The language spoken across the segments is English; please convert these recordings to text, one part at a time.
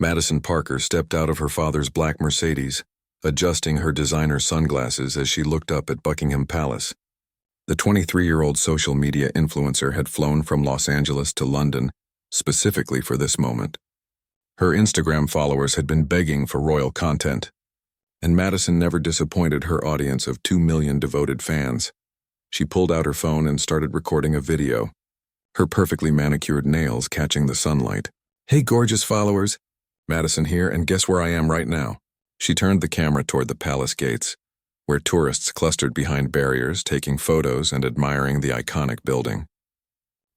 Madison Parker stepped out of her father's black Mercedes, adjusting her designer sunglasses as she looked up at Buckingham Palace. The 23-year-old social media influencer had flown from Los Angeles to London specifically for this moment. Her Instagram followers had been begging for royal content, and Madison never disappointed her audience of 2 million devoted fans. She pulled out her phone and started recording a video, her perfectly manicured nails catching the sunlight. "Hey, gorgeous followers, Madison here, and guess where I am right now?" She turned the camera toward the palace gates, where tourists clustered behind barriers, taking photos and admiring the iconic building.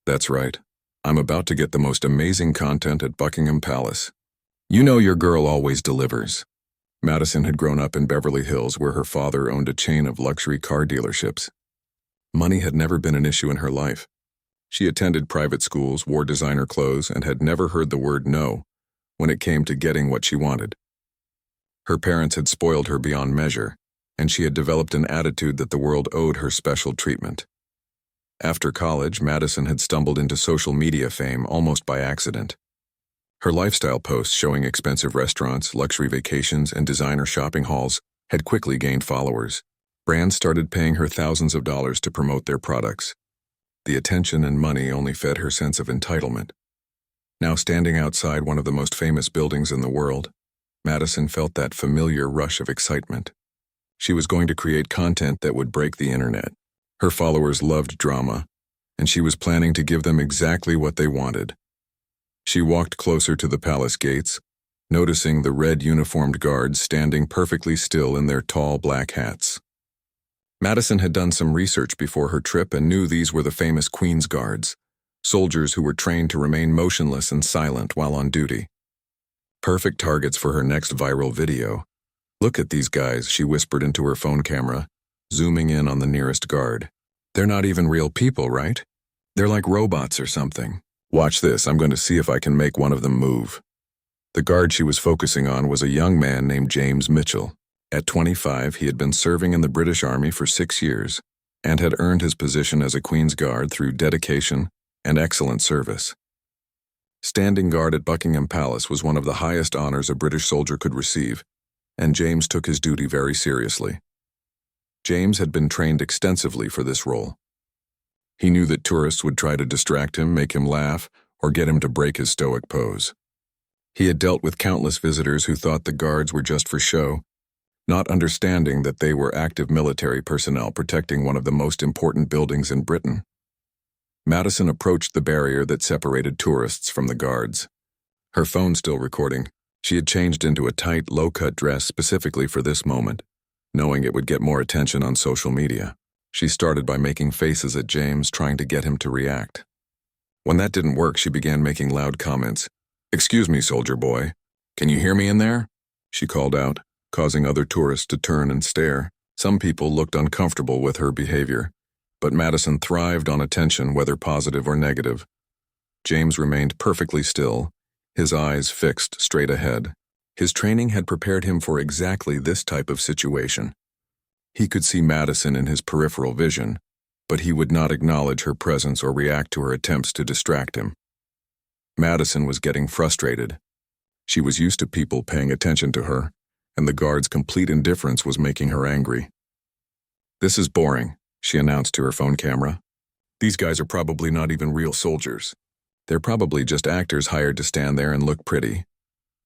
"That's right. I'm about to get the most amazing content at Buckingham Palace. You know your girl always delivers." Madison had grown up in Beverly Hills, where her father owned a chain of luxury car dealerships. Money had never been an issue in her life. She attended private schools, wore designer clothes, and had never heard the word no when it came to getting what she wanted. Her parents had spoiled her beyond measure, and she had developed an attitude that the world owed her special treatment. After college, Madison had stumbled into social media fame almost by accident. Her lifestyle posts showing expensive restaurants, luxury vacations, and designer shopping halls had quickly gained followers. Brands started paying her thousands of dollars to promote their products. The attention and money only fed her sense of entitlement. Now standing outside one of the most famous buildings in the world, Madison felt that familiar rush of excitement. She was going to create content that would break the internet. Her followers loved drama, and she was planning to give them exactly what they wanted. She walked closer to the palace gates, noticing the red uniformed guards standing perfectly still in their tall black hats. Madison had done some research before her trip and knew these were the famous Queen's Guards, soldiers who were trained to remain motionless and silent while on duty. Perfect targets for her next viral video. "Look at these guys," she whispered into her phone camera, zooming in on the nearest guard. "They're not even real people, right? They're like robots or something. Watch this, I'm going to see if I can make one of them move." The guard she was focusing on was a young man named James Mitchell. At 25, he had been serving in the British Army for 6 years and had earned his position as a Queen's Guard through dedication and excellent service. Standing guard at Buckingham Palace was one of the highest honors a British soldier could receive, and James took his duty very seriously. James had been trained extensively for this role. He knew that tourists would try to distract him, make him laugh, or get him to break his stoic pose. He had dealt with countless visitors who thought the guards were just for show, not understanding that they were active military personnel protecting one of the most important buildings in Britain. Madison approached the barrier that separated tourists from the guards. Her phone still recording, she had changed into a tight, low-cut dress specifically for this moment, knowing it would get more attention on social media. She started by making faces at James, trying to get him to react. When that didn't work, she began making loud comments. "Excuse me, soldier boy. Can you hear me in there?" she called out, causing other tourists to turn and stare. Some people looked uncomfortable with her behavior, but Madison thrived on attention, whether positive or negative. James remained perfectly still, his eyes fixed straight ahead. His training had prepared him for exactly this type of situation. He could see Madison in his peripheral vision, but he would not acknowledge her presence or react to her attempts to distract him. Madison was getting frustrated. She was used to people paying attention to her, and the guard's complete indifference was making her angry. "This is boring," she announced to her phone camera. "These guys are probably not even real soldiers. They're probably just actors hired to stand there and look pretty."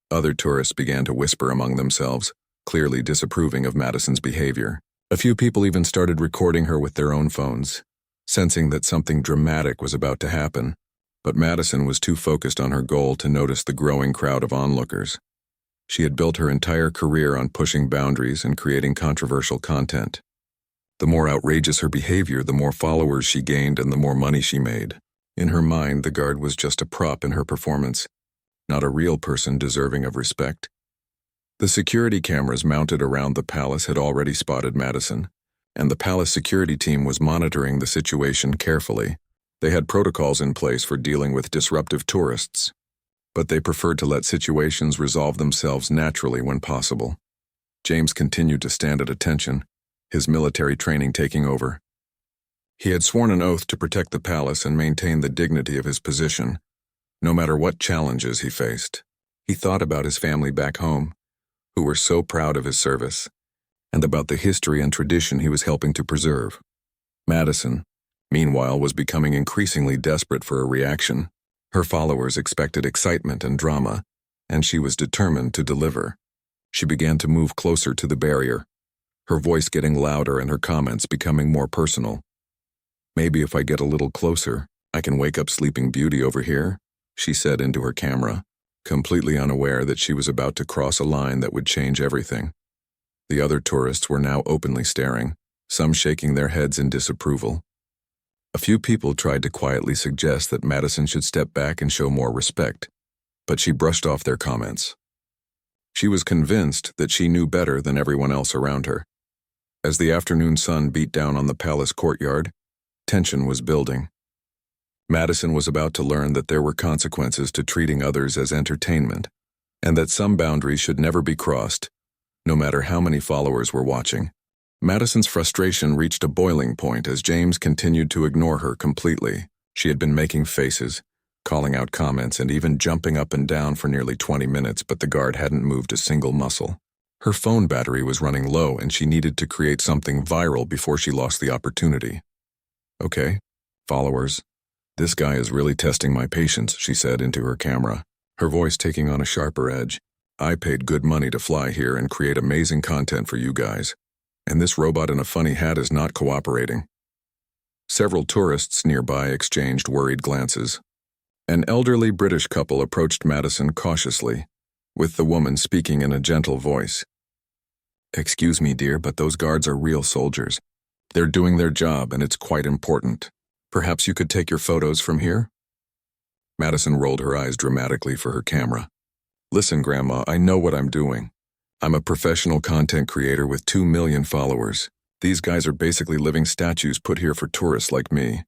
Other tourists began to whisper among themselves, clearly disapproving of Madison's behavior. A few people even started recording her with their own phones, sensing that something dramatic was about to happen, but Madison was too focused on her goal to notice the growing crowd of onlookers. She had built her entire career on pushing boundaries and creating controversial content. The more outrageous her behavior, the more followers she gained and the more money she made. In her mind, the guard was just a prop in her performance, not a real person deserving of respect. The security cameras mounted around the palace had already spotted Madison, and the palace security team was monitoring the situation carefully. They had protocols in place for dealing with disruptive tourists, but they preferred to let situations resolve themselves naturally when possible. James continued to stand at attention, his military training taking over. He had sworn an oath to protect the palace and maintain the dignity of his position, no matter what challenges he faced. He thought about his family back home, who were so proud of his service, and about the history and tradition he was helping to preserve. Madison, meanwhile, was becoming increasingly desperate for a reaction. Her followers expected excitement and drama, and she was determined to deliver. She began to move closer to the barrier, her voice getting louder and her comments becoming more personal. "Maybe if I get a little closer, I can wake up Sleeping Beauty over here," she said into her camera, completely unaware that she was about to cross a line that would change everything. The other tourists were now openly staring, some shaking their heads in disapproval. A few people tried to quietly suggest that Madison should step back and show more respect, but she brushed off their comments. She was convinced that she knew better than everyone else around her. As the afternoon sun beat down on the palace courtyard, tension was building. Madison was about to learn that there were consequences to treating others as entertainment, and that some boundaries should never be crossed, no matter how many followers were watching. Madison's frustration reached a boiling point as James continued to ignore her completely. She had been making faces, calling out comments, and even jumping up and down for nearly 20 minutes, but the guard hadn't moved a single muscle. Her phone battery was running low, and she needed to create something viral before she lost the opportunity. "Okay, followers, this guy is really testing my patience," she said into her camera, her voice taking on a sharper edge. "I paid good money to fly here and create amazing content for you guys, and this robot in a funny hat is not cooperating." Several tourists nearby exchanged worried glances. An elderly British couple approached Madison cautiously, with the woman speaking in a gentle voice. "Excuse me, dear, but those guards are real soldiers. They're doing their job, and it's quite important. Perhaps you could take your photos from here?" Madison rolled her eyes dramatically for her camera. "Listen, Grandma, I know what I'm doing. I'm a professional content creator with 2 million followers. These guys are basically living statues put here for tourists like me."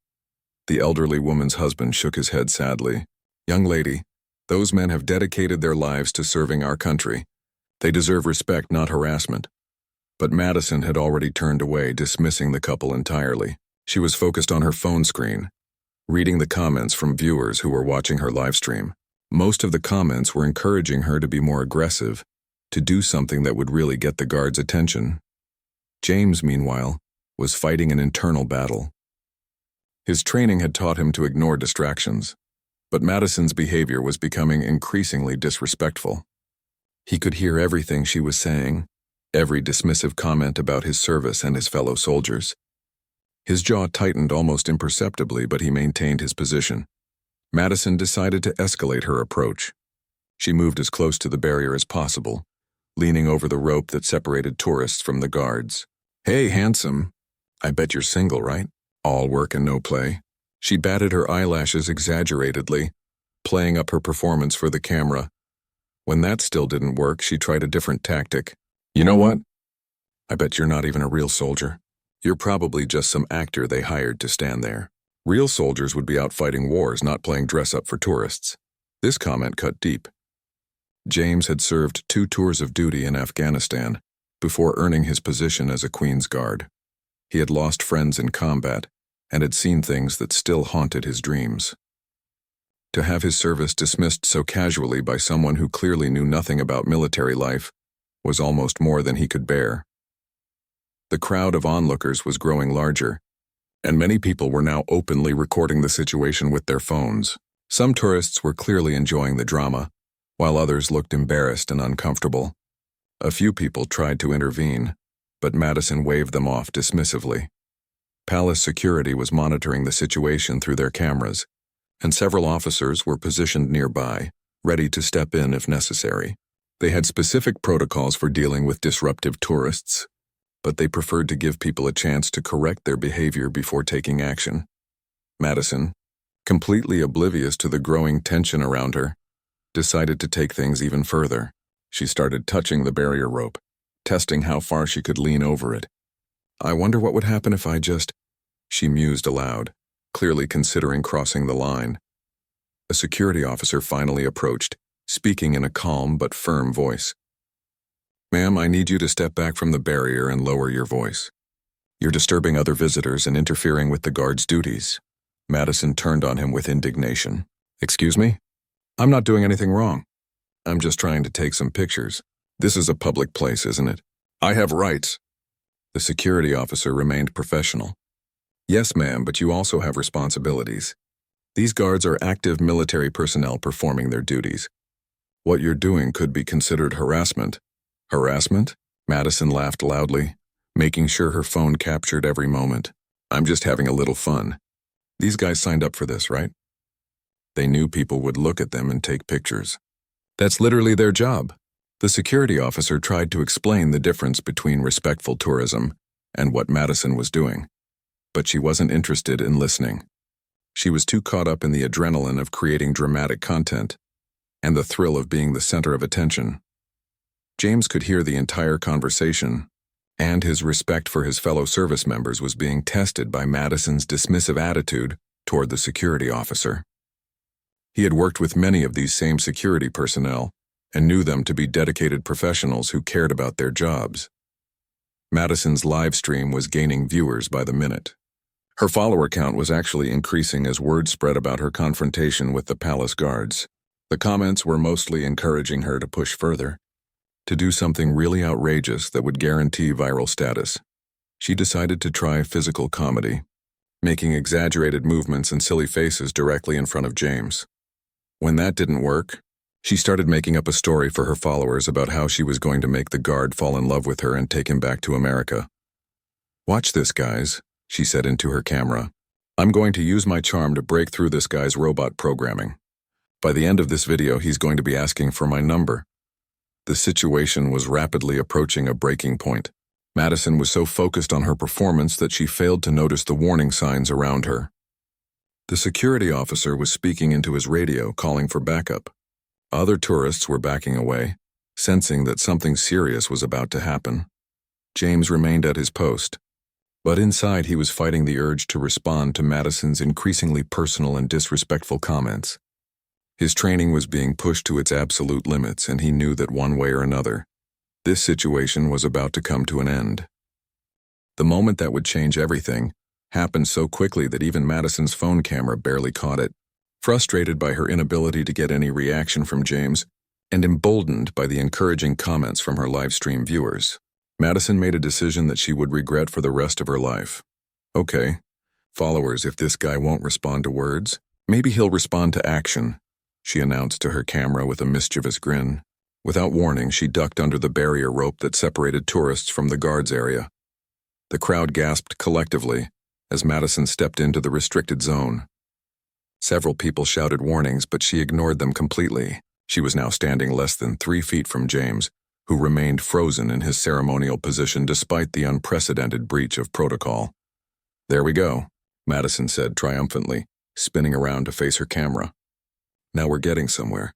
The elderly woman's husband shook his head sadly. "Young lady, those men have dedicated their lives to serving our country. They deserve respect, not harassment." But Madison had already turned away, dismissing the couple entirely. She was focused on her phone screen, reading the comments from viewers who were watching her livestream. Most of the comments were encouraging her to be more aggressive, to do something that would really get the guards' attention. James, meanwhile, was fighting an internal battle. His training had taught him to ignore distractions, but Madison's behavior was becoming increasingly disrespectful. He could hear everything she was saying, every dismissive comment about his service and his fellow soldiers. His jaw tightened almost imperceptibly, but he maintained his position. Madison decided to escalate her approach. She moved as close to the barrier as possible, leaning over the rope that separated tourists from the guards. "Hey, handsome. I bet you're single, right? All work and no play." She batted her eyelashes exaggeratedly, playing up her performance for the camera. When that still didn't work, she tried a different tactic. "You know what? I bet you're not even a real soldier. You're probably just some actor they hired to stand there. Real soldiers would be out fighting wars, not playing dress-up for tourists." This comment cut deep. James had served 2 tours of duty in Afghanistan before earning his position as a Queen's Guard. He had lost friends in combat and had seen things that still haunted his dreams. To have his service dismissed so casually by someone who clearly knew nothing about military life was almost more than he could bear. The crowd of onlookers was growing larger, and many people were now openly recording the situation with their phones. Some tourists were clearly enjoying the drama, while others looked embarrassed and uncomfortable. A few people tried to intervene, but Madison waved them off dismissively. Palace security was monitoring the situation through their cameras, and several officers were positioned nearby, ready to step in if necessary. They had specific protocols for dealing with disruptive tourists, but they preferred to give people a chance to correct their behavior before taking action. Madison, completely oblivious to the growing tension around her, decided to take things even further. She started touching the barrier rope, testing how far she could lean over it. "I wonder what would happen if I just..." she mused aloud, clearly considering crossing the line. A security officer finally approached, speaking in a calm but firm voice. "Ma'am, I need you to step back from the barrier and lower your voice. You're disturbing other visitors and interfering with the guard's duties." Madison turned on him with indignation. "Excuse me? I'm not doing anything wrong." I'm just trying to take some pictures. This is a public place, isn't it? I have rights. The security officer remained professional. Yes, ma'am, but you also have responsibilities. These guards are active military personnel performing their duties. What you're doing could be considered harassment. Harassment? Madison laughed loudly, making sure her phone captured every moment. I'm just having a little fun. These guys signed up for this, right? They knew people would look at them and take pictures. That's literally their job. The security officer tried to explain the difference between respectful tourism and what Madison was doing, but she wasn't interested in listening. She was too caught up in the adrenaline of creating dramatic content and the thrill of being the center of attention. James could hear the entire conversation, and his respect for his fellow service members was being tested by Madison's dismissive attitude toward the security officer. He had worked with many of these same security personnel and knew them to be dedicated professionals who cared about their jobs. Madison's live stream was gaining viewers by the minute. Her follower count was actually increasing as word spread about her confrontation with the palace guards. The comments were mostly encouraging her to push further, to do something really outrageous that would guarantee viral status. She decided to try physical comedy, making exaggerated movements and silly faces directly in front of James. When that didn't work, she started making up a story for her followers about how she was going to make the guard fall in love with her and take him back to America. Watch this, guys, she said into her camera. I'm going to use my charm to break through this guy's robot programming. By the end of this video, he's going to be asking for my number. The situation was rapidly approaching a breaking point. Madison was so focused on her performance that she failed to notice the warning signs around her. The security officer was speaking into his radio, calling for backup. Other tourists were backing away, sensing that something serious was about to happen. James remained at his post, but inside he was fighting the urge to respond to Madison's increasingly personal and disrespectful comments. His training was being pushed to its absolute limits, and he knew that one way or another, this situation was about to come to an end. The moment that would change everything happened so quickly that even Madison's phone camera barely caught it. Frustrated by her inability to get any reaction from James, and emboldened by the encouraging comments from her live stream viewers, Madison made a decision that she would regret for the rest of her life. Okay, followers, if this guy won't respond to words, maybe he'll respond to action, she announced to her camera with a mischievous grin. Without warning, she ducked under the barrier rope that separated tourists from the guards area. The crowd gasped collectively as Madison stepped into the restricted zone. Several people shouted warnings, but she ignored them completely. She was now standing less than 3 feet from James, who remained frozen in his ceremonial position despite the unprecedented breach of protocol. There we go, Madison said triumphantly, spinning around to face her camera. Now we're getting somewhere.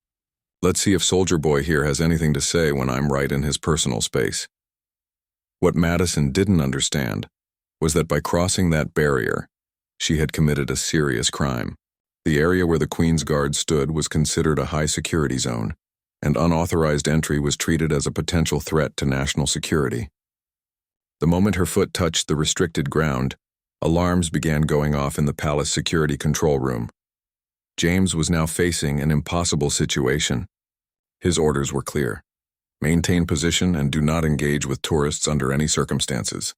Let's see if Soldier Boy here has anything to say when I'm right in his personal space. What Madison didn't understand was that by crossing that barrier, she had committed a serious crime. The area where the Queen's Guard stood was considered a high-security zone, and unauthorized entry was treated as a potential threat to national security. The moment her foot touched the restricted ground, alarms began going off in the palace security control room. James was now facing an impossible situation. His orders were clear. Maintain position and do not engage with tourists under any circumstances.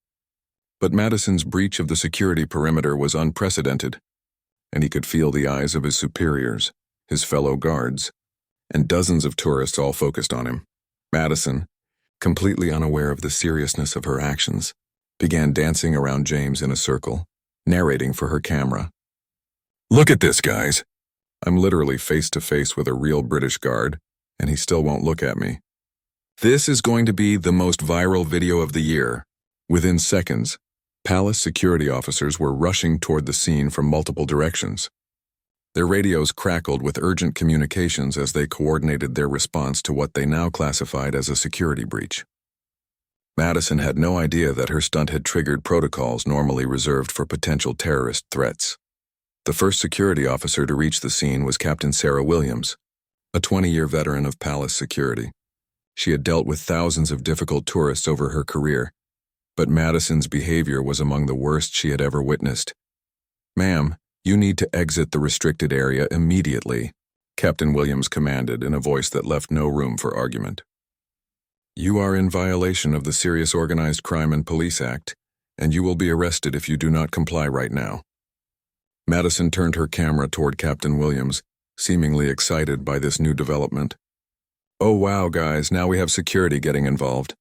But Madison's breach of the security perimeter was unprecedented, and he could feel the eyes of his superiors, his fellow guards, and dozens of tourists all focused on him. Madison, completely unaware of the seriousness of her actions, began dancing around James in a circle, narrating for her camera. Look at this, guys. I'm literally face to face with a real British guard, and he still won't look at me. This is going to be the most viral video of the year. Within seconds, palace security officers were rushing toward the scene from multiple directions. Their radios crackled with urgent communications as they coordinated their response to what they now classified as a security breach. Madison had no idea that her stunt had triggered protocols normally reserved for potential terrorist threats. The first security officer to reach the scene was Captain Sarah Williams, a 20-year veteran of palace security. She had dealt with thousands of difficult tourists over her career, but Madison's behavior was among the worst she had ever witnessed. Ma'am, you need to exit the restricted area immediately, Captain Williams commanded in a voice that left no room for argument. "You are in violation of the Serious Organized Crime and Police Act, and you will be arrested if you do not comply right now." Madison turned her camera toward Captain Williams, seemingly excited by this new development. "Oh wow, guys, now we have security getting involved.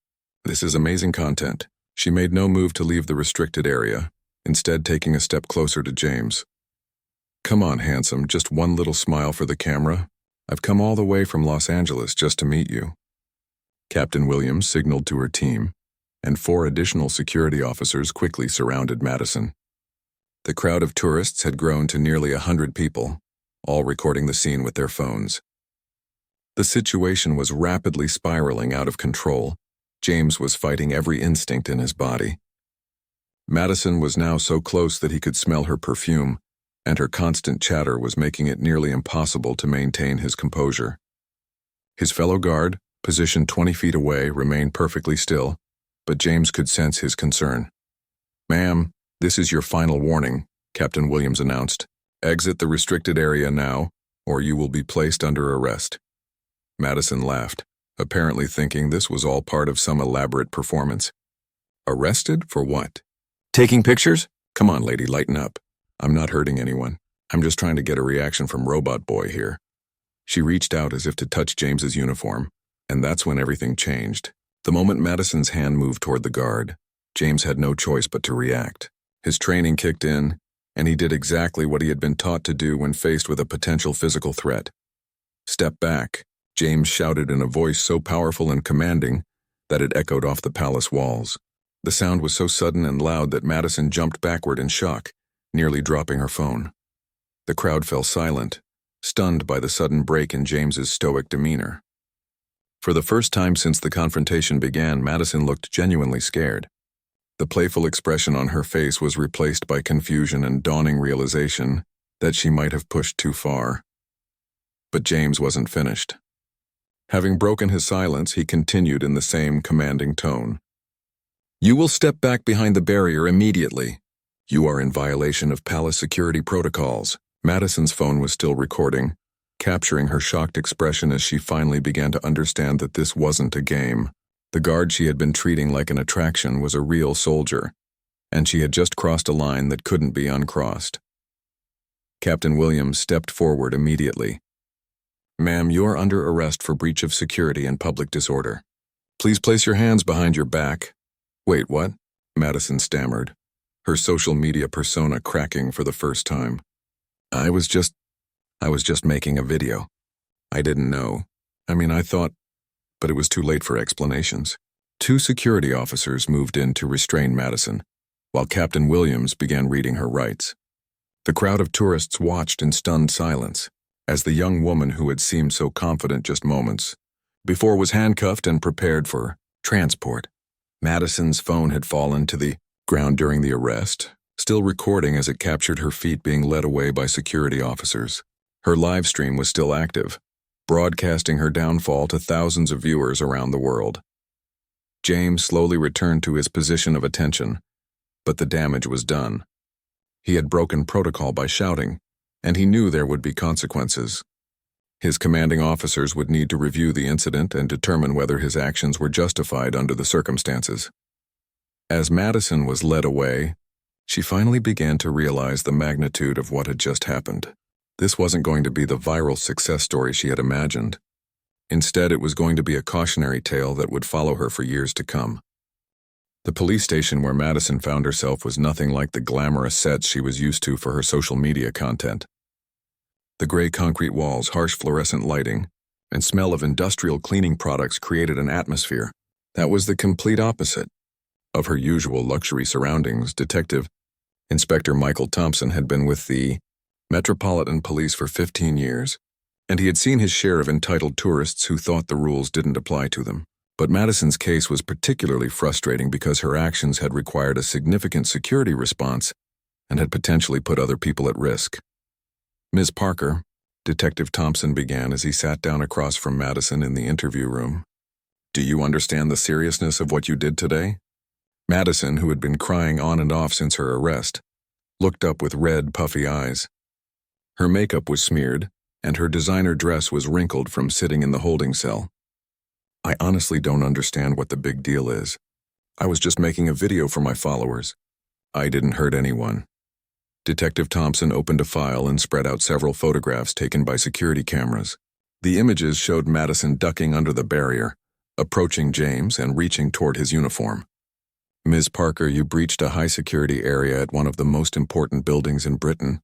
This is amazing content." She made no move to leave the restricted area, instead taking a step closer to James. "Come on, handsome, just one little smile for the camera. I've come all the way from Los Angeles just to meet you." Captain Williams signaled to her team, and 4 additional security officers quickly surrounded Madison. The crowd of tourists had grown to nearly 100 people, all recording the scene with their phones. The situation was rapidly spiraling out of control. James was fighting every instinct in his body. Madison was now so close that he could smell her perfume, and her constant chatter was making it nearly impossible to maintain his composure. His fellow guard, positioned 20 feet away, remained perfectly still, but James could sense his concern. "Ma'am, this is your final warning," Captain Williams announced. "Exit the restricted area now, or you will be placed under arrest." Madison laughed, apparently thinking this was all part of some elaborate performance. "Arrested for what? Taking pictures? Come on, lady, lighten up. I'm not hurting anyone. I'm just trying to get a reaction from Robot Boy here." She reached out as if to touch James's uniform, and that's when everything changed. The moment Madison's hand moved toward the guard, James had no choice but to react. His training kicked in, and he did exactly what he had been taught to do when faced with a potential physical threat. "Step back," James shouted in a voice so powerful and commanding that it echoed off the palace walls. The sound was so sudden and loud that Madison jumped backward in shock, nearly dropping her phone. The crowd fell silent, stunned by the sudden break in James's stoic demeanor. For the first time since the confrontation began, Madison looked genuinely scared. The playful expression on her face was replaced by confusion and dawning realization that she might have pushed too far. But James wasn't finished. Having broken his silence, he continued in the same commanding tone. "You will step back behind the barrier immediately. You are in violation of palace security protocols." Madison's phone was still recording, capturing her shocked expression as she finally began to understand that this wasn't a game. The guard she had been treating like an attraction was a real soldier, and she had just crossed a line that couldn't be uncrossed. Captain Williams stepped forward immediately. "Ma'am, you are under arrest for breach of security and public disorder. Please place your hands behind your back." "Wait, what?" Madison stammered, her social media persona cracking for the first time. I was just making a video. I didn't know. I thought, but it was too late for explanations." 2 security officers moved in to restrain Madison, while Captain Williams began reading her rights. The crowd of tourists watched in stunned silence as the young woman who had seemed so confident just moments before was handcuffed and prepared for transport. Madison's phone had fallen to the ground during the arrest, still recording as it captured her feet being led away by security officers. Her live stream was still active, broadcasting her downfall to thousands of viewers around the world. James slowly returned to his position of attention, but the damage was done. He had broken protocol by shouting, and he knew there would be consequences. His commanding officers would need to review the incident and determine whether his actions were justified under the circumstances. As Madison was led away, she finally began to realize the magnitude of what had just happened. This wasn't going to be the viral success story she had imagined. Instead, it was going to be a cautionary tale that would follow her for years to come. The police station where Madison found herself was nothing like the glamorous sets she was used to for her social media content. The gray concrete walls, harsh fluorescent lighting, and smell of industrial cleaning products created an atmosphere that was the complete opposite of her usual luxury surroundings. Detective Inspector Michael Thompson had been with the Metropolitan Police for 15 years, and he had seen his share of entitled tourists who thought the rules didn't apply to them. But Madison's case was particularly frustrating because her actions had required a significant security response and had potentially put other people at risk. "Ms. Parker," Detective Thompson began as he sat down across from Madison in the interview room, "do you understand the seriousness of what you did today?" Madison, who had been crying on and off since her arrest, looked up with red, puffy eyes. Her makeup was smeared, and her designer dress was wrinkled from sitting in the holding cell. I honestly don't understand what the big deal is. I was just making a video for my followers. I didn't hurt anyone. Detective Thompson opened a file and spread out several photographs taken by security cameras. The images showed Madison ducking under the barrier, approaching James and reaching toward his uniform. Ms. Parker, you breached a high-security area at one of the most important buildings in Britain.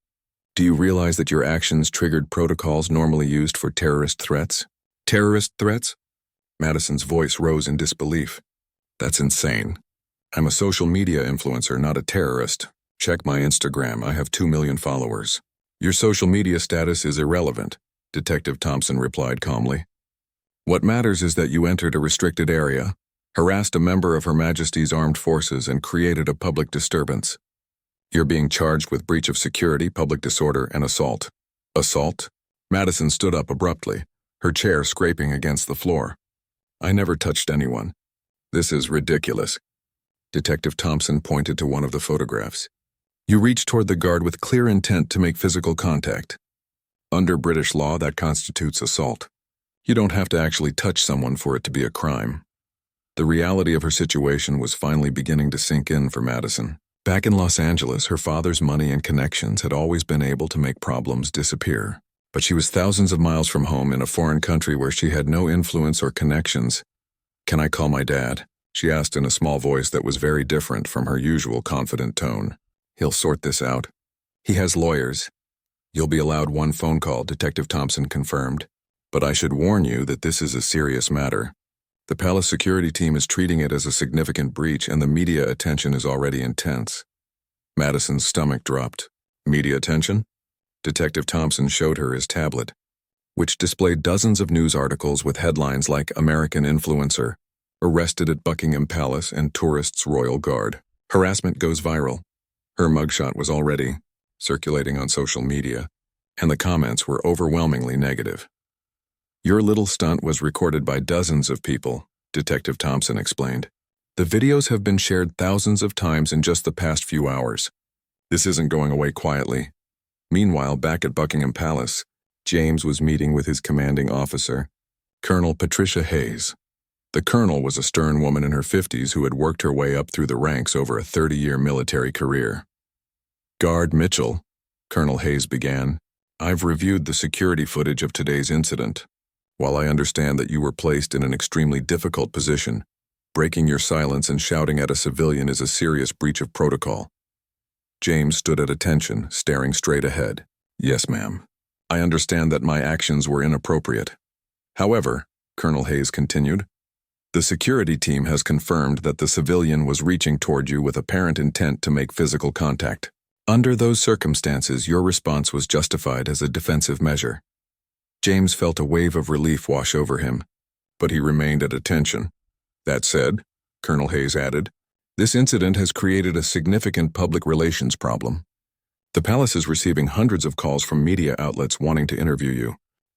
Do you realize that your actions triggered protocols normally used for terrorist threats? Terrorist threats? Madison's voice rose in disbelief. That's insane. I'm a social media influencer, not a terrorist. Check my Instagram, I have 2 million followers. Your social media status is irrelevant, Detective Thompson replied calmly. What matters is that you entered a restricted area, harassed a member of Her Majesty's Armed Forces, and created a public disturbance. You're being charged with breach of security, public disorder, and assault. Assault? Madison stood up abruptly, her chair scraping against the floor. I never touched anyone. This is ridiculous. Detective Thompson pointed to one of the photographs. You reached toward the guard with clear intent to make physical contact. Under British law, that constitutes assault. You don't have to actually touch someone for it to be a crime. The reality of her situation was finally beginning to sink in for Madison. Back in Los Angeles, her father's money and connections had always been able to make problems disappear. But she was thousands of miles from home in a foreign country where she had no influence or connections. Can I call my dad? She asked in a small voice that was very different from her usual confident tone. He'll sort this out. He has lawyers. You'll be allowed one phone call, Detective Thompson confirmed. But I should warn you that this is a serious matter. The palace security team is treating it as a significant breach, and the media attention is already intense. Madison's stomach dropped. Media attention? Detective Thompson showed her his tablet, which displayed dozens of news articles with headlines like American Influencer, Arrested at Buckingham Palace and Tourists Royal Guard. Harassment goes viral. Her mugshot was already circulating on social media, and the comments were overwhelmingly negative. Your little stunt was recorded by dozens of people, Detective Thompson explained. The videos have been shared thousands of times in just the past few hours. This isn't going away quietly. Meanwhile, back at Buckingham Palace, James was meeting with his commanding officer, Colonel Patricia Hayes. The colonel was a stern woman in her 50s who had worked her way up through the ranks over a 30-year military career. Guard Mitchell, Colonel Hayes began, I've reviewed the security footage of today's incident. While I understand that you were placed in an extremely difficult position, breaking your silence and shouting at a civilian is a serious breach of protocol. James stood at attention, staring straight ahead. Yes, ma'am. I understand that my actions were inappropriate. However, Colonel Hayes continued, the security team has confirmed that the civilian was reaching toward you with apparent intent to make physical contact. Under those circumstances, your response was justified as a defensive measure. James felt a wave of relief wash over him, but he remained at attention. That said, Colonel Hayes added, this incident has created a significant public relations problem. The palace is receiving hundreds of calls from media outlets wanting to interview you.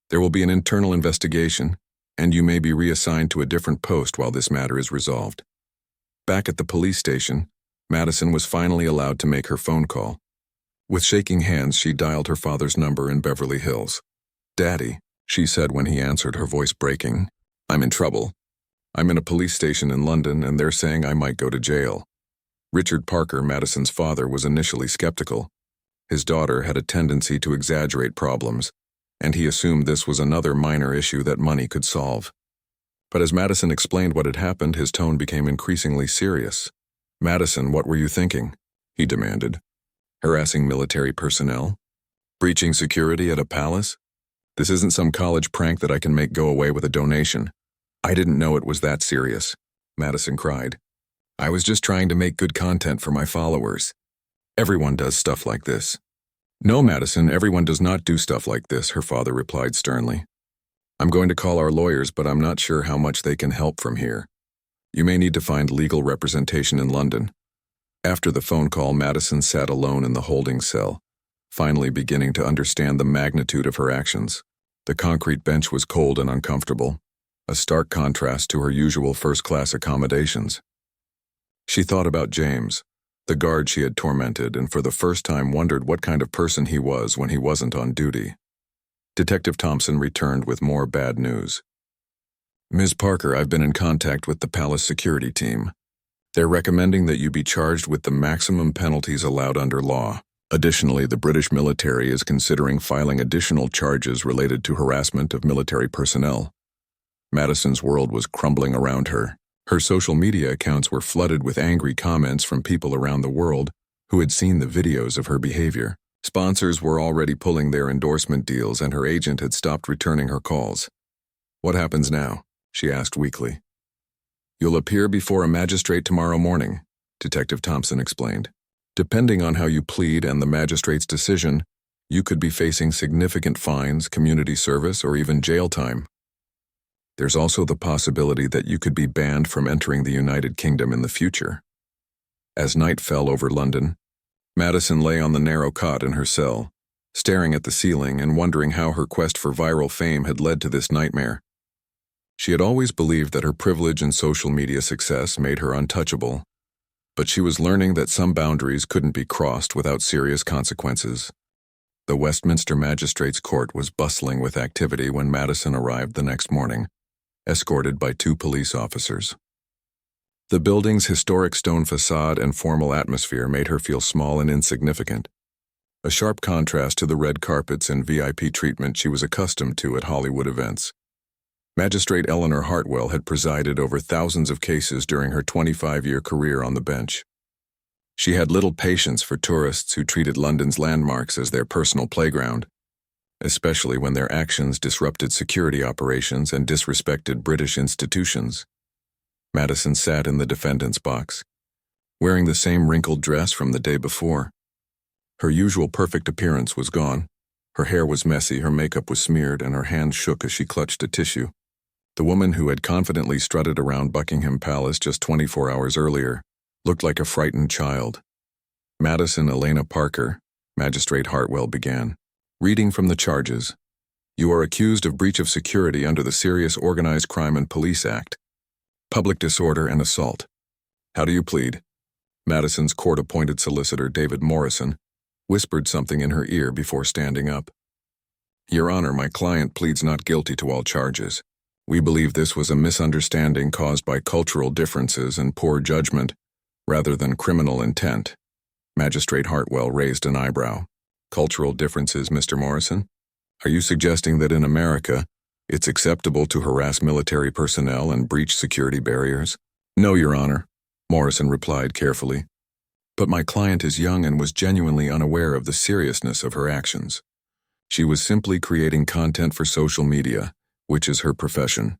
There will be an internal investigation, and you may be reassigned to a different post while this matter is resolved. Back at the police station, Madison was finally allowed to make her phone call. With shaking hands, she dialed her father's number in Beverly Hills. Daddy, she said when he answered, her voice breaking. I'm in trouble. I'm in a police station in London, and they're saying I might go to jail. Richard Parker, Madison's father, was initially skeptical. His daughter had a tendency to exaggerate problems, and he assumed this was another minor issue that money could solve. But as Madison explained what had happened, his tone became increasingly serious. Madison, what were you thinking? He demanded. Harassing military personnel? Breaching security at a palace? This isn't some college prank that I can make go away with a donation. I didn't know it was that serious, Madison cried. I was just trying to make good content for my followers. Everyone does stuff like this. No, Madison, everyone does not do stuff like this, her father replied sternly. I'm going to call our lawyers, but I'm not sure how much they can help from here. You may need to find legal representation in London. After the phone call, Madison sat alone in the holding cell, finally beginning to understand the magnitude of her actions. The concrete bench was cold and uncomfortable, a stark contrast to her usual first-class accommodations. She thought about James, the guard she had tormented, and for the first time wondered what kind of person he was when he wasn't on duty. Detective Thompson returned with more bad news. Ms. Parker, I've been in contact with the palace security team. They're recommending that you be charged with the maximum penalties allowed under law. Additionally, the British military is considering filing additional charges related to harassment of military personnel. Madison's world was crumbling around her. Her social media accounts were flooded with angry comments from people around the world who had seen the videos of her behavior. Sponsors were already pulling their endorsement deals, and her agent had stopped returning her calls. "What happens now?" she asked weakly. "You'll appear before a magistrate tomorrow morning," Detective Thompson explained. "Depending on how you plead and the magistrate's decision, you could be facing significant fines, community service, or even jail time. There's also the possibility that you could be banned from entering the United Kingdom in the future." As night fell over London, Madison lay on the narrow cot in her cell, staring at the ceiling and wondering how her quest for viral fame had led to this nightmare. She had always believed that her privilege and social media success made her untouchable, but she was learning that some boundaries couldn't be crossed without serious consequences. The Westminster Magistrates' Court was bustling with activity when Madison arrived the next morning, escorted by 2 police officers. The building's historic stone facade and formal atmosphere made her feel small and insignificant, a sharp contrast to the red carpets and VIP treatment she was accustomed to at Hollywood events. Magistrate Eleanor Hartwell had presided over thousands of cases during her 25-year career on the bench. She had little patience for tourists who treated London's landmarks as their personal playground, especially when their actions disrupted security operations and disrespected British institutions. Madison sat in the defendant's box, wearing the same wrinkled dress from the day before. Her usual perfect appearance was gone. Her hair was messy, her makeup was smeared, and her hands shook as she clutched a tissue. The woman who had confidently strutted around Buckingham Palace just 24 hours earlier looked like a frightened child. "Madison Elena Parker," Magistrate Hartwell began, reading from the charges. "You are accused of breach of security under the Serious Organized Crime and Police Act, public disorder and assault. How do you plead?" Madison's court-appointed solicitor, David Morrison, whispered something in her ear before standing up. "Your Honor, my client pleads not guilty to all charges. We believe this was a misunderstanding caused by cultural differences and poor judgment, rather than criminal intent." Magistrate Hartwell raised an eyebrow. "Cultural differences, Mr. Morrison? Are you suggesting that in America, it's acceptable to harass military personnel and breach security barriers?" "No, Your Honor," Morrison replied carefully. "But my client is young and was genuinely unaware of the seriousness of her actions. She was simply creating content for social media, which is her profession."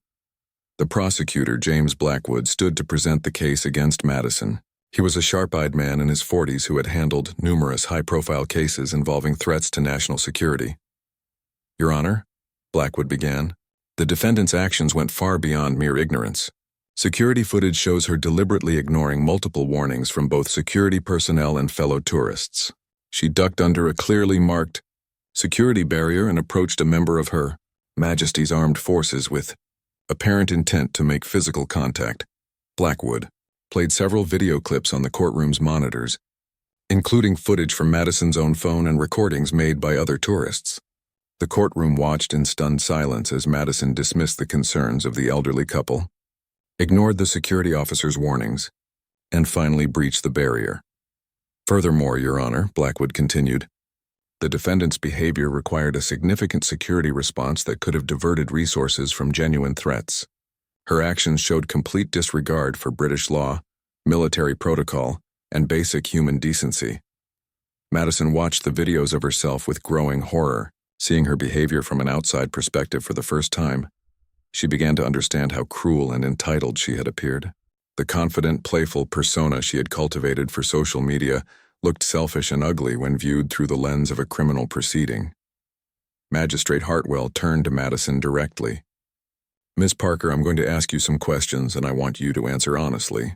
The prosecutor, James Blackwood, stood to present the case against Madison. He was a sharp-eyed man in his 40s who had handled numerous high-profile cases involving threats to national security. "Your Honor," Blackwood began, "the defendant's actions went far beyond mere ignorance. Security footage shows her deliberately ignoring multiple warnings from both security personnel and fellow tourists. She ducked under a clearly marked security barrier and approached a member of Her Majesty's Armed Forces with apparent intent to make physical contact." Blackwood played several video clips on the courtroom's monitors, including footage from Madison's own phone and recordings made by other tourists. The courtroom watched in stunned silence as Madison dismissed the concerns of the elderly couple, ignored the security officer's warnings, and finally breached the barrier. "Furthermore, Your Honor," Blackwood continued, "the defendant's behavior required a significant security response that could have diverted resources from genuine threats. Her actions showed complete disregard for British law, military protocol, and basic human decency." Madison watched the videos of herself with growing horror, seeing her behavior from an outside perspective for the first time. She began to understand how cruel and entitled she had appeared. The confident, playful persona she had cultivated for social media looked selfish and ugly when viewed through the lens of a criminal proceeding. Magistrate Hartwell turned to Madison directly. "Ms. Parker, I'm going to ask you some questions, and I want you to answer honestly.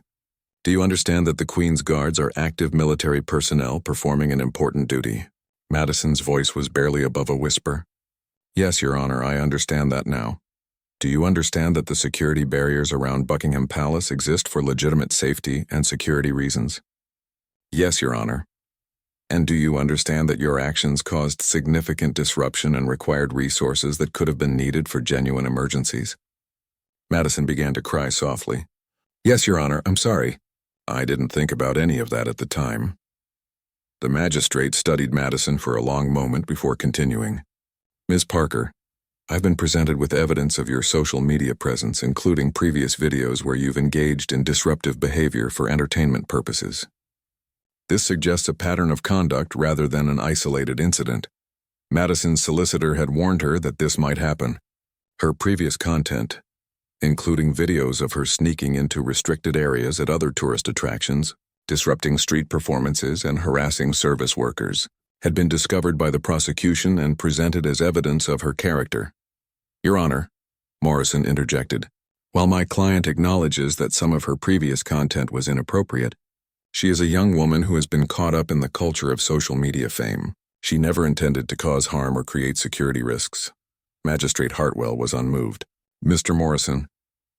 Do you understand that the Queen's Guards are active military personnel performing an important duty?" Madison's voice was barely above a whisper. "Yes, Your Honor, I understand that now." "Do you understand that the security barriers around Buckingham Palace exist for legitimate safety and security reasons?" "Yes, Your Honor." And do you understand that your actions caused significant disruption and required resources that could have been needed for genuine emergencies? Madison began to cry softly. Yes, Your Honor, I'm sorry. I didn't think about any of that at the time. The magistrate studied Madison for a long moment before continuing. Ms. Parker, I've been presented with evidence of your social media presence, including previous videos where you've engaged in disruptive behavior for entertainment purposes. This suggests a pattern of conduct rather than an isolated incident. Madison's solicitor had warned her that this might happen. Her previous content, including videos of her sneaking into restricted areas at other tourist attractions, disrupting street performances, and harassing service workers, had been discovered by the prosecution and presented as evidence of her character. Your Honor, Morrison interjected, while my client acknowledges that some of her previous content was inappropriate, she is a young woman who has been caught up in the culture of social media fame. She never intended to cause harm or create security risks. Magistrate Hartwell was unmoved. Mr. Morrison,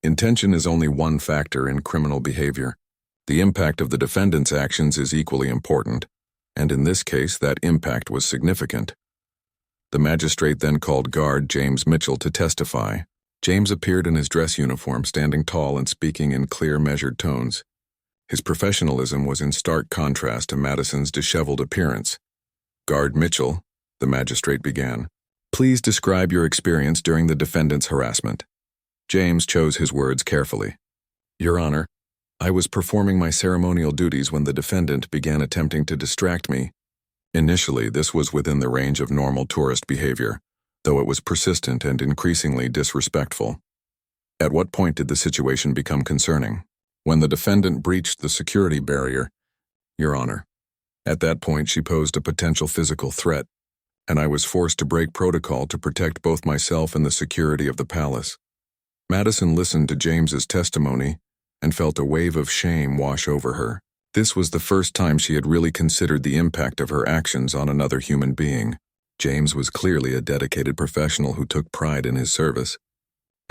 intention is only one factor in criminal behavior. The impact of the defendant's actions is equally important, and in this case that impact was significant. The magistrate then called guard James Mitchell to testify. James appeared in his dress uniform, standing tall and speaking in clear, measured tones. His professionalism was in stark contrast to Madison's disheveled appearance. Guard Mitchell, the magistrate began, please describe your experience during the defendant's harassment. James chose his words carefully. Your Honor, I was performing my ceremonial duties when the defendant began attempting to distract me. Initially, this was within the range of normal tourist behavior, though it was persistent and increasingly disrespectful. At what point did the situation become concerning? When the defendant breached the security barrier, Your Honor. At that point, she posed a potential physical threat, and I was forced to break protocol to protect both myself and the security of the palace. Madison listened to James's testimony and felt a wave of shame wash over her. This was the first time she had really considered the impact of her actions on another human being. James was clearly a dedicated professional who took pride in his service,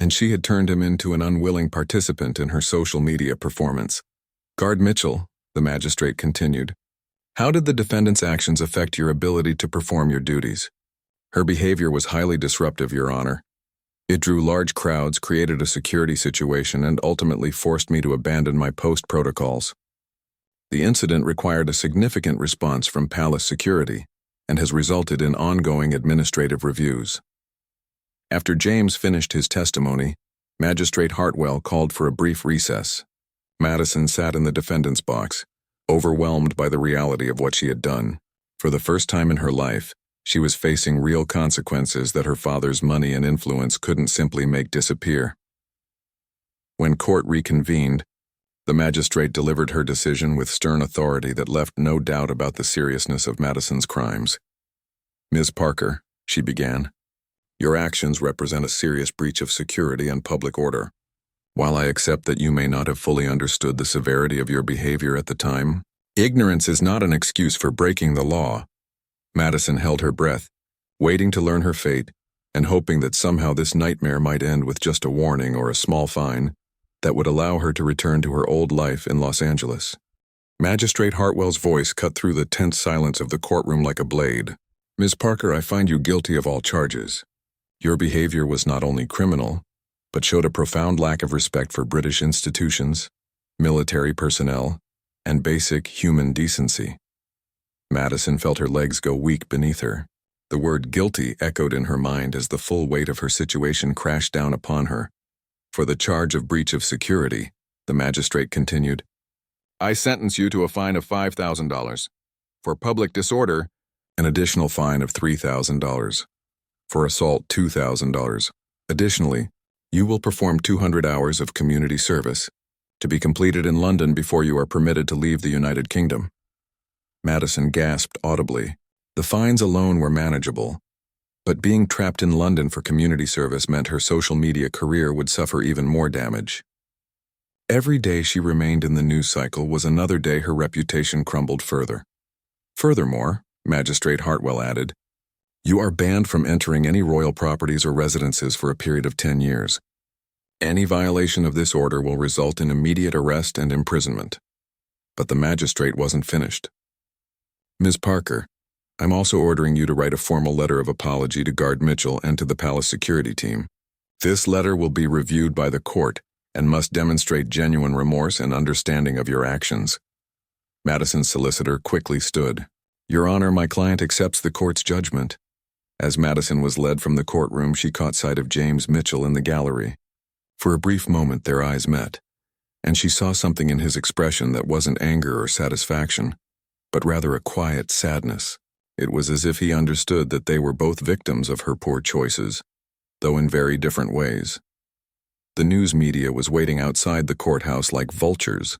and she had turned him into an unwilling participant in her social media performance. Guard Mitchell, the magistrate continued, how did the defendant's actions affect your ability to perform your duties? Her behavior was highly disruptive, Your Honor. It drew large crowds, created a security situation, and ultimately forced me to abandon my post protocols. The incident required a significant response from palace security and has resulted in ongoing administrative reviews. After James finished his testimony, Magistrate Hartwell called for a brief recess. Madison sat in the defendant's box, overwhelmed by the reality of what she had done. For the first time in her life, she was facing real consequences that her father's money and influence couldn't simply make disappear. When court reconvened, the magistrate delivered her decision with stern authority that left no doubt about the seriousness of Madison's crimes. Ms. Parker, she began, your actions represent a serious breach of security and public order. While I accept that you may not have fully understood the severity of your behavior at the time, ignorance is not an excuse for breaking the law. Madison held her breath, waiting to learn her fate, and hoping that somehow this nightmare might end with just a warning or a small fine that would allow her to return to her old life in Los Angeles. Magistrate Hartwell's voice cut through the tense silence of the courtroom like a blade. Ms. Parker, I find you guilty of all charges. Your behavior was not only criminal, but showed a profound lack of respect for British institutions, military personnel, and basic human decency. Madison felt her legs go weak beneath her. The word guilty echoed in her mind as the full weight of her situation crashed down upon her. For the charge of breach of security, the magistrate continued, I sentence you to a fine of $5,000. For public disorder, an additional fine of $3,000. For assault, $2,000. Additionally, you will perform 200 hours of community service, to be completed in London before you are permitted to leave the United Kingdom. Madison gasped audibly. The fines alone were manageable, but being trapped in London for community service meant her social media career would suffer even more damage. Every day she remained in the news cycle was another day her reputation crumbled further. Furthermore, Magistrate Hartwell added, you are banned from entering any royal properties or residences for a period of 10 years. Any violation of this order will result in immediate arrest and imprisonment. But the magistrate wasn't finished. Ms. Parker, I'm also ordering you to write a formal letter of apology to Guard Mitchell and to the palace security team. This letter will be reviewed by the court and must demonstrate genuine remorse and understanding of your actions. Madison's solicitor quickly stood. Your Honor, my client accepts the court's judgment. As Madison was led from the courtroom, she caught sight of James Mitchell in the gallery. For a brief moment, their eyes met, and she saw something in his expression that wasn't anger or satisfaction, but rather a quiet sadness. It was as if he understood that they were both victims of her poor choices, though in very different ways. The news media was waiting outside the courthouse like vultures.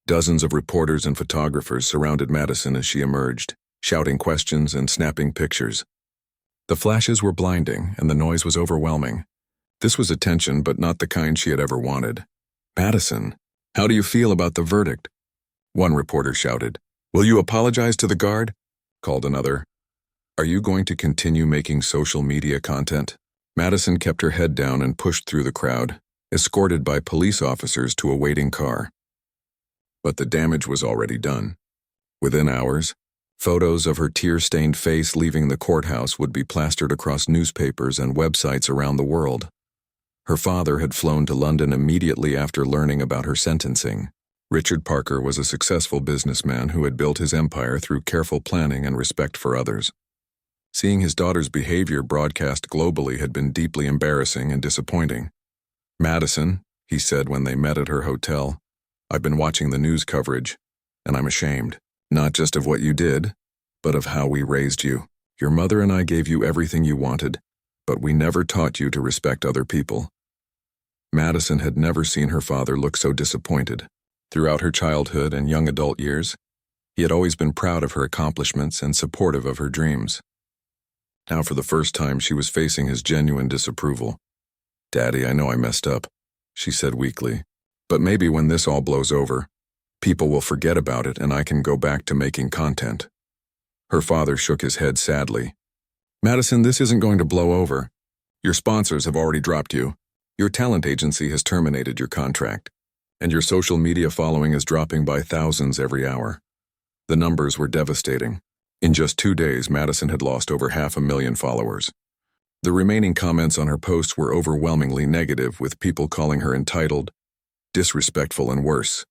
Dozens of reporters and photographers surrounded Madison as she emerged, shouting questions and snapping pictures. The flashes were blinding, and the noise was overwhelming. This was attention, but not the kind she had ever wanted. Madison, how do you feel about the verdict? One reporter shouted. Will you apologize to the guard? Called another. Are you going to continue making social media content? Madison kept her head down and pushed through the crowd, escorted by police officers to a waiting car. But the damage was already done. Within hours, photos of her tear-stained face leaving the courthouse would be plastered across newspapers and websites around the world. Her father had flown to London immediately after learning about her sentencing. Richard Parker was a successful businessman who had built his empire through careful planning and respect for others. Seeing his daughter's behavior broadcast globally had been deeply embarrassing and disappointing. Madison, he said when they met at her hotel, I've been watching the news coverage, and I'm ashamed, not just of what you did, but of how we raised you. Your mother and I gave you everything you wanted, but we never taught you to respect other people. Madison had never seen her father look so disappointed. Throughout her childhood and young adult years, he had always been proud of her accomplishments and supportive of her dreams. Now for the first time she was facing his genuine disapproval. Daddy, I know I messed up, she said weakly, but maybe when this all blows over, people will forget about it and I can go back to making content. Her father shook his head sadly. Madison, this isn't going to blow over. Your sponsors have already dropped you. Your talent agency has terminated your contract, and your social media following is dropping by thousands every hour. The numbers were devastating. In just 2 days, Madison had lost over 500,000 followers. The remaining comments on her posts were overwhelmingly negative, with people calling her entitled, disrespectful, and worse.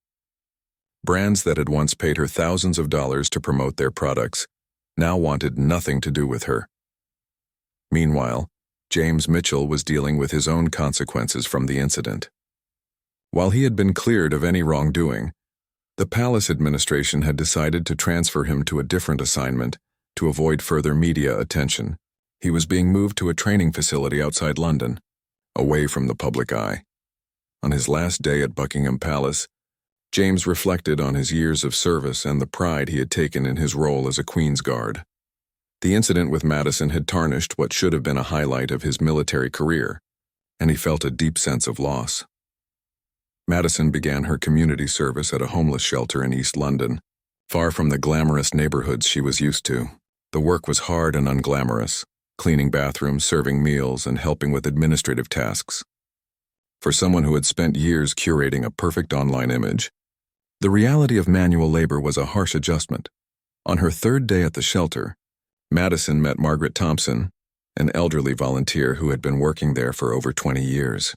Brands that had once paid her thousands of dollars to promote their products now wanted nothing to do with her. Meanwhile, James Mitchell was dealing with his own consequences from the incident. While he had been cleared of any wrongdoing, the palace administration had decided to transfer him to a different assignment to avoid further media attention. He was being moved to a training facility outside London, away from the public eye. On his last day at Buckingham Palace, James reflected on his years of service and the pride he had taken in his role as a Queen's Guard. The incident with Madison had tarnished what should have been a highlight of his military career, and he felt a deep sense of loss. Madison began her community service at a homeless shelter in East London, far from the glamorous neighborhoods she was used to. The work was hard and unglamorous, cleaning bathrooms, serving meals, and helping with administrative tasks. For someone who had spent years curating a perfect online image, the reality of manual labor was a harsh adjustment. On her 3rd day at the shelter, Madison met Margaret Thompson, an elderly volunteer who had been working there for over 20 years.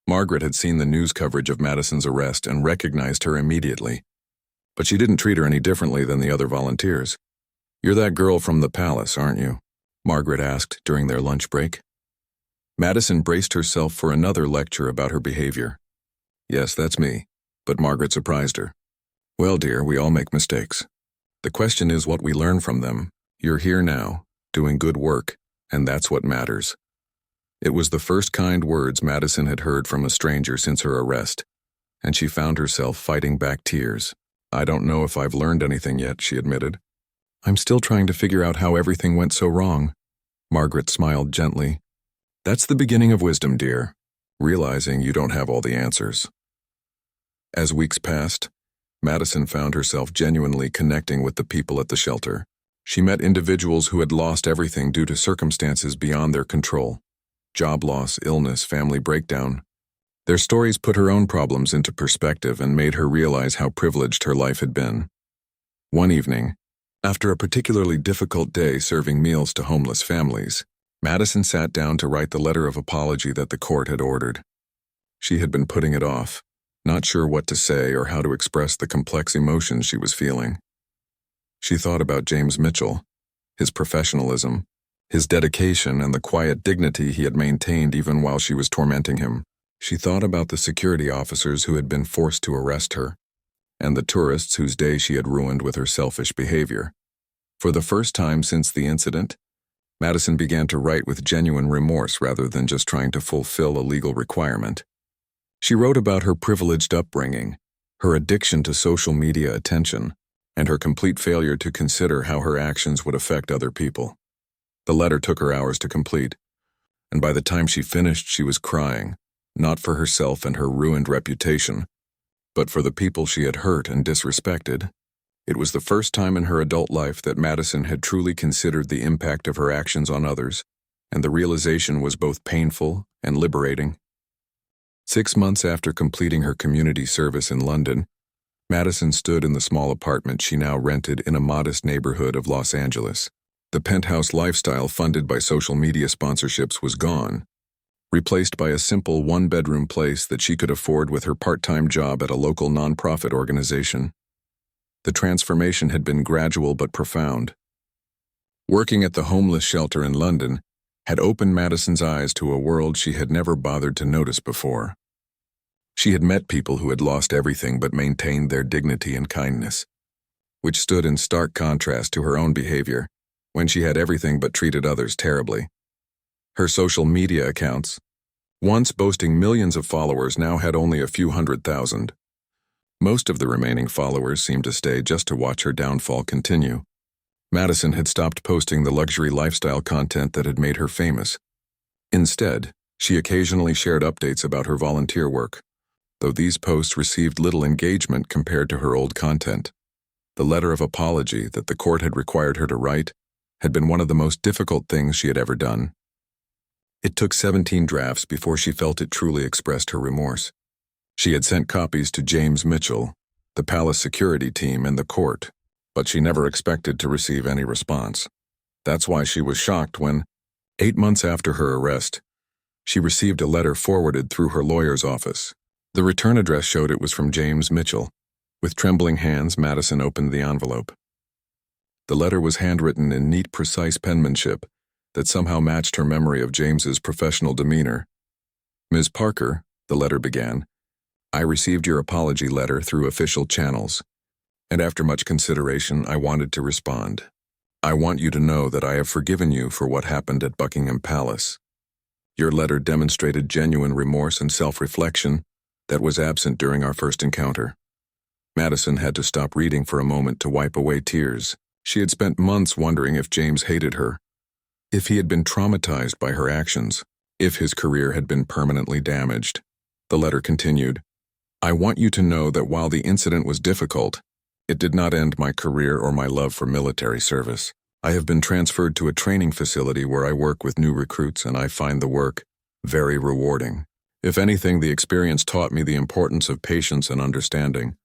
Margaret had seen the news coverage of Madison's arrest and recognized her immediately, but she didn't treat her any differently than the other volunteers. You're that girl from the palace, aren't you? Margaret asked during their lunch break. Madison braced herself for another lecture about her behavior. Yes, that's me, but Margaret surprised her. Well, dear, we all make mistakes. The question is what we learn from them. You're here now, doing good work, and that's what matters. It was the first kind words Madison had heard from a stranger since her arrest, and she found herself fighting back tears. I don't know if I've learned anything yet, she admitted. I'm still trying to figure out how everything went so wrong. Margaret smiled gently. That's the beginning of wisdom, dear, realizing you don't have all the answers. As weeks passed, Madison found herself genuinely connecting with the people at the shelter. She met individuals who had lost everything due to circumstances beyond their control. Job loss, illness, family breakdown. Their stories put her own problems into perspective and made her realize how privileged her life had been. One evening, After a particularly difficult day serving meals to homeless families, Madison sat down to write the letter of apology that the court had ordered. She had been putting it off, not sure what to say or how to express the complex emotions she was feeling. She thought about James Mitchell, his professionalism, his dedication, and the quiet dignity he had maintained even while she was tormenting him. She thought about the security officers who had been forced to arrest her, and the tourists whose day she had ruined with her selfish behavior. For the first time since the incident, Madison began to write with genuine remorse rather than just trying to fulfill a legal requirement. She wrote about her privileged upbringing, her addiction to social media attention, and her complete failure to consider how her actions would affect other people. The letter took her hours to complete, and by the time she finished, she was crying, not for herself and her ruined reputation, but for the people she had hurt and disrespected. It was the first time in her adult life that Madison had truly considered the impact of her actions on others, and the realization was both painful and liberating. 6 months after completing her community service in London, Madison stood in the small apartment she now rented in a modest neighborhood of Los Angeles. The penthouse lifestyle funded by social media sponsorships was gone, replaced by a simple one-bedroom place that she could afford with her part-time job at a local nonprofit organization. The transformation had been gradual but profound. Working at the homeless shelter in London had opened Madison's eyes to a world she had never bothered to notice before. She had met people who had lost everything but maintained their dignity and kindness, which stood in stark contrast to her own behavior when she had everything but treated others terribly. Her social media accounts, once boasting millions of followers, now had only a few 100,000. Most of the remaining followers seemed to stay just to watch her downfall continue. Madison had stopped posting the luxury lifestyle content that had made her famous. Instead, she occasionally shared updates about her volunteer work, though these posts received little engagement compared to her old content. The letter of apology that the court had required her to write had been one of the most difficult things she had ever done. It took 17 drafts before she felt it truly expressed her remorse. She had sent copies to James Mitchell, the palace security team, and the court, but she never expected to receive any response. That's why she was shocked when, 8 months after her arrest, she received a letter forwarded through her lawyer's office. The return address showed it was from James Mitchell. With trembling hands, Madison opened the envelope. The letter was handwritten in neat, precise penmanship that somehow matched her memory of James's professional demeanor. "Ms. Parker," the letter began, "I received your apology letter through official channels, and after much consideration, I wanted to respond. I want you to know that I have forgiven you for what happened at Buckingham Palace. Your letter demonstrated genuine remorse and self-reflection that was absent during our first encounter." Madison had to stop reading for a moment to wipe away tears. She had spent months wondering if James hated her, if he had been traumatized by her actions, if his career had been permanently damaged. The letter continued, "I want you to know that while the incident was difficult, it did not end my career or my love for military service. I have been transferred to a training facility where I work with new recruits, and I find the work very rewarding. If anything, the experience taught me the importance of patience and understanding,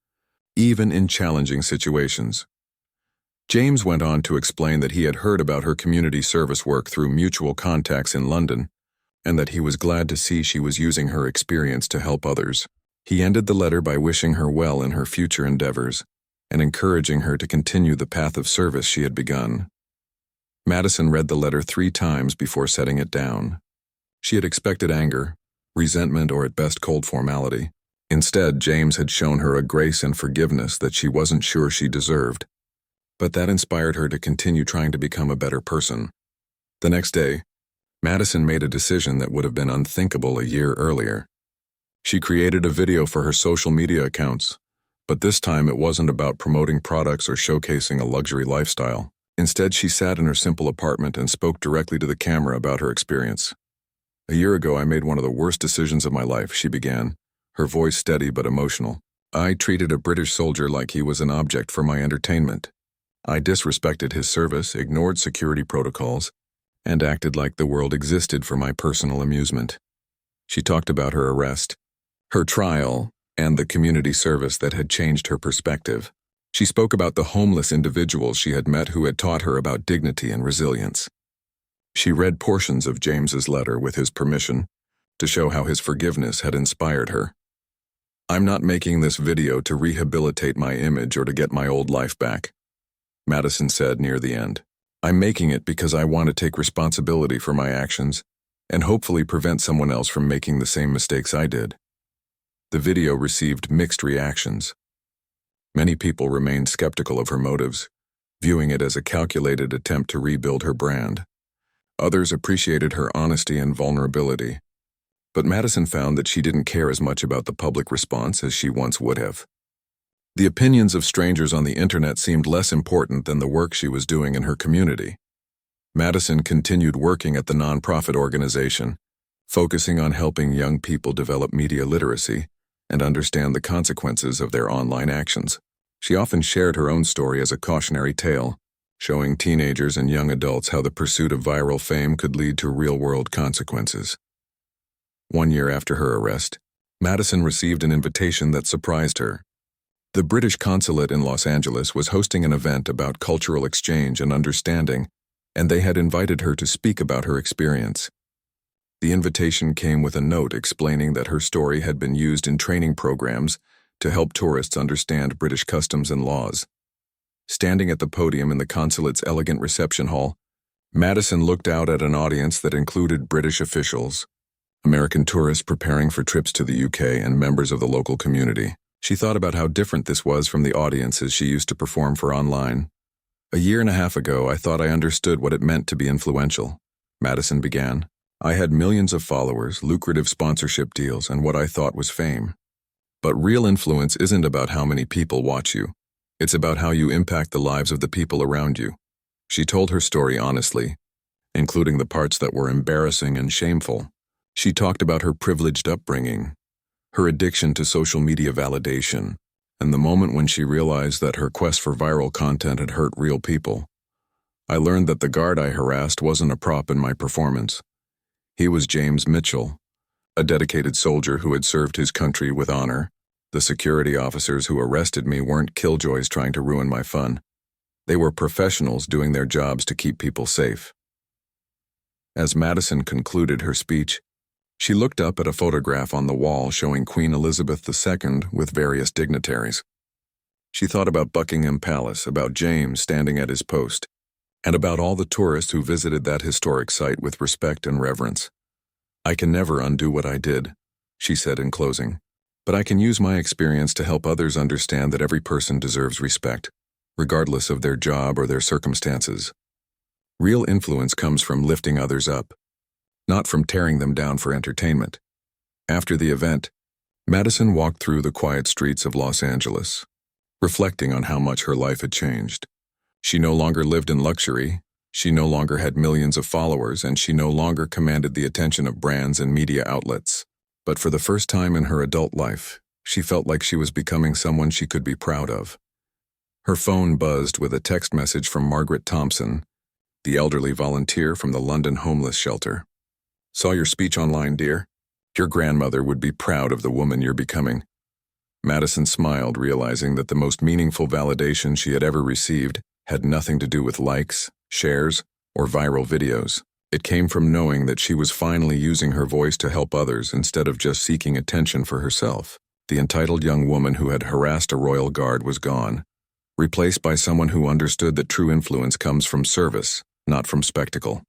even in challenging situations." James went on to explain that he had heard about her community service work through mutual contacts in London, and that he was glad to see she was using her experience to help others. He ended the letter by wishing her well in her future endeavors and encouraging her to continue the path of service she had begun. Madison read the letter 3 times before setting it down. She had expected anger, resentment, or at best cold formality. Instead, James had shown her a grace and forgiveness that she wasn't sure she deserved, but that inspired her to continue trying to become a better person. The next day, Madison made a decision that would have been unthinkable a year earlier. She created a video for her social media accounts, but this time it wasn't about promoting products or showcasing a luxury lifestyle. Instead, she sat in her simple apartment and spoke directly to the camera about her experience. "A year ago, I made one of the worst decisions of my life," she began, her voice steady but emotional. "I treated a British soldier like he was an object for my entertainment. I disrespected his service, ignored security protocols, and acted like the world existed for my personal amusement." She talked about her arrest, her trial, and the community service that had changed her perspective. She spoke about the homeless individuals she had met who had taught her about dignity and resilience. She read portions of James's letter with his permission to show how his forgiveness had inspired her. "I'm not making this video to rehabilitate my image or to get my old life back," Madison said near the end. "I'm making it because I want to take responsibility for my actions and hopefully prevent someone else from making the same mistakes I did." The video received mixed reactions. Many people remained skeptical of her motives, viewing it as a calculated attempt to rebuild her brand. Others appreciated her honesty and vulnerability, but Madison found that she didn't care as much about the public response as she once would have. The opinions of strangers on the internet seemed less important than the work she was doing in her community. Madison continued working at the nonprofit organization, focusing on helping young people develop media literacy and understand the consequences of their online actions. She often shared her own story as a cautionary tale, showing teenagers and young adults how the pursuit of viral fame could lead to real-world consequences. 1 year after her arrest, Madison received an invitation that surprised her. The British consulate in Los Angeles was hosting an event about cultural exchange and understanding, and they had invited her to speak about her experience. The invitation came with a note explaining that her story had been used in training programs to help tourists understand British customs and laws. Standing at the podium in the consulate's elegant reception hall, Madison looked out at an audience that included British officials, American tourists preparing for trips to the UK, and members of the local community. She thought about how different this was from the audiences she used to perform for online. "A year and a half ago, I thought I understood what it meant to be influential," Madison began. "I had millions of followers, lucrative sponsorship deals, and what I thought was fame. But real influence isn't about how many people watch you. It's about how you impact the lives of the people around you." She told her story honestly, including the parts that were embarrassing and shameful. She talked about her privileged upbringing, her addiction to social media validation, and the moment when she realized that her quest for viral content had hurt real people. "I learned that the guard I harassed wasn't a prop in my performance. He was James Mitchell, a dedicated soldier who had served his country with honor. The security officers who arrested me weren't killjoys trying to ruin my fun. They were professionals doing their jobs to keep people safe." As Madison concluded her speech, she looked up at a photograph on the wall showing Queen Elizabeth II with various dignitaries. She thought about Buckingham Palace, about James standing at his post, and about all the tourists who visited that historic site with respect and reverence. "I can never undo what I did," she said in closing, "but I can use my experience to help others understand that every person deserves respect, regardless of their job or their circumstances. Real influence comes from lifting others up, not from tearing them down for entertainment." After the event, Madison walked through the quiet streets of Los Angeles, reflecting on how much her life had changed. She no longer lived in luxury, she no longer had millions of followers, and she no longer commanded the attention of brands and media outlets. But for the first time in her adult life, she felt like she was becoming someone she could be proud of. Her phone buzzed with a text message from Margaret Thompson, the elderly volunteer from the London homeless shelter. "Saw your speech online, dear. Your grandmother would be proud of the woman you're becoming." Madison smiled, realizing that the most meaningful validation she had ever received had nothing to do with likes, shares, or viral videos. It came from knowing that she was finally using her voice to help others instead of just seeking attention for herself. The entitled young woman who had harassed a royal guard was gone, replaced by someone who understood that true influence comes from service, not from spectacle.